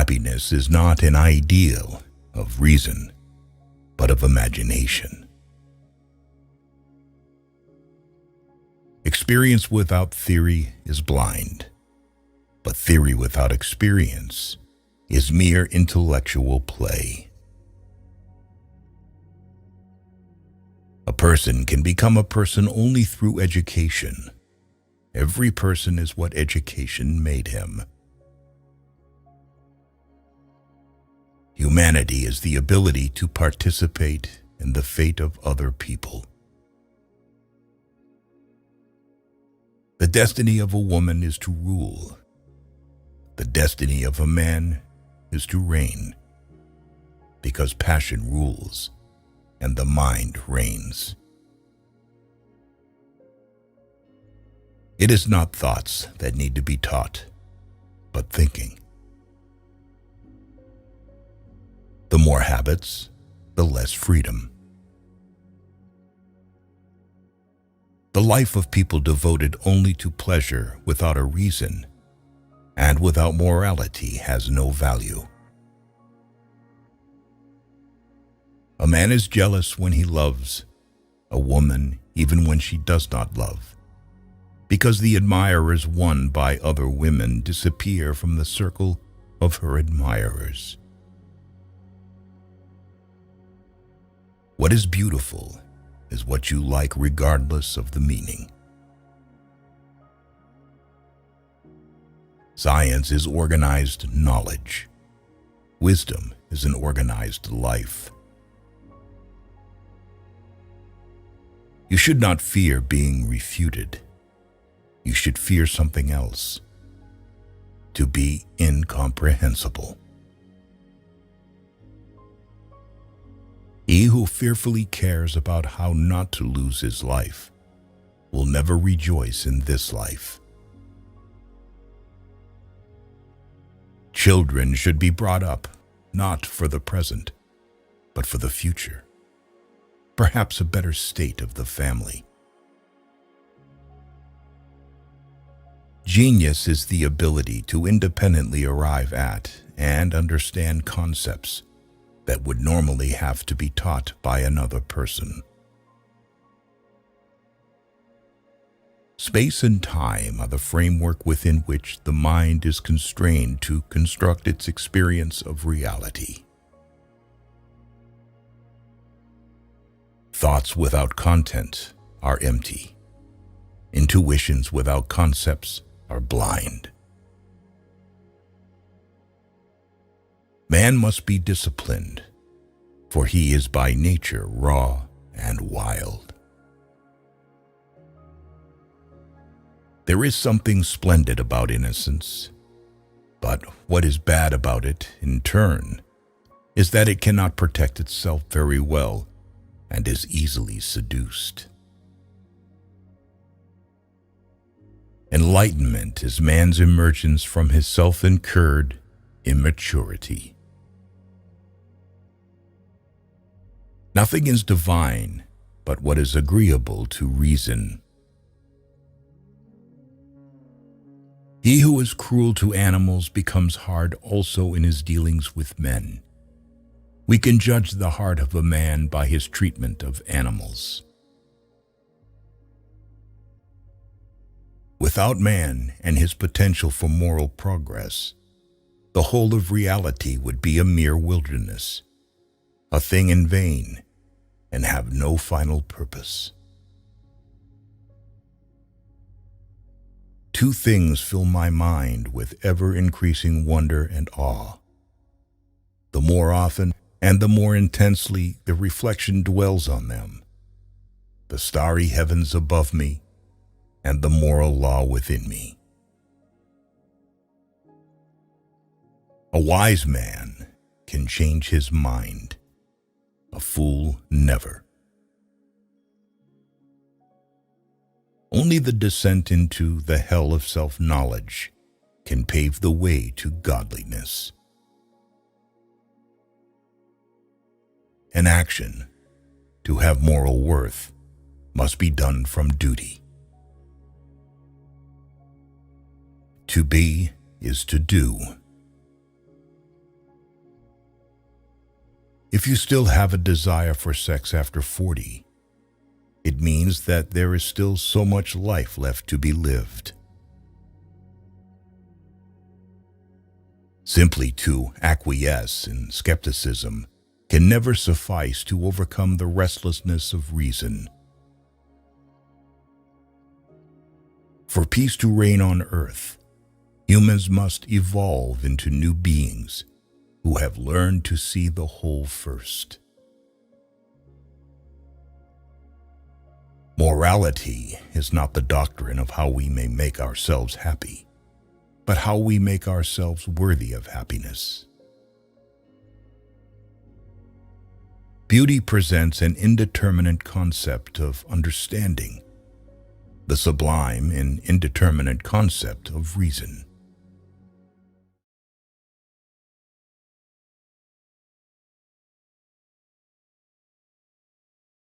Happiness is not an ideal of reason, but of imagination. Experience without theory is blind, but theory without experience is mere intellectual play. A person can become a person only through education. Every person is what education made him. Humanity is the ability to participate in the fate of other people. The destiny of a woman is to rule. The destiny of a man is to reign, because passion rules and the mind reigns. It is not thoughts that need to be taught, but thinking. The more habits, the less freedom. The life of people devoted only to pleasure without a reason and without morality has no value. A man is jealous when he loves a woman, even when she does not love, because the admirers won by other women disappear from the circle of her admirers. What is beautiful is what you like regardless of the meaning. Science is organized knowledge. Wisdom is an organized life. You should not fear being refuted. You should fear something else: to be incomprehensible. He who fearfully cares about how not to lose his life will never rejoice in this life. Children should be brought up not for the present, but for the future, perhaps a better state of the family. Genius is the ability to independently arrive at and understand concepts that would normally have to be taught by another person. Space and time are the framework within which the mind is constrained to construct its experience of reality. Thoughts without content are empty. Intuitions without concepts are blind. Man must be disciplined, for he is by nature raw and wild. There is something splendid about innocence, but what is bad about it, in turn, is that it cannot protect itself very well and is easily seduced. Enlightenment is man's emergence from his self-incurred immaturity. Nothing is divine but what is agreeable to reason. He who is cruel to animals becomes hard also in his dealings with men. We can judge the heart of a man by his treatment of animals. Without man and his potential for moral progress, the whole of reality would be a mere wilderness, a thing in vain, and have no final purpose. Two things fill my mind with ever-increasing wonder and awe. The more often and the more intensely the reflection dwells on them: the starry heavens above me and the moral law within me. A wise man can change his mind. A fool never. Only the descent into the hell of self-knowledge can pave the way to godliness. An action, to have moral worth, must be done from duty. To be is to do. If you still have a desire for sex after 40, it means that there is still so much life left to be lived. Simply to acquiesce in skepticism can never suffice to overcome the restlessness of reason. For peace to reign on earth, humans must evolve into new beings who have learned to see the whole first. Morality is not the doctrine of how we may make ourselves happy, but how we make ourselves worthy of happiness. Beauty presents an indeterminate concept of understanding, the sublime and indeterminate concept of reason.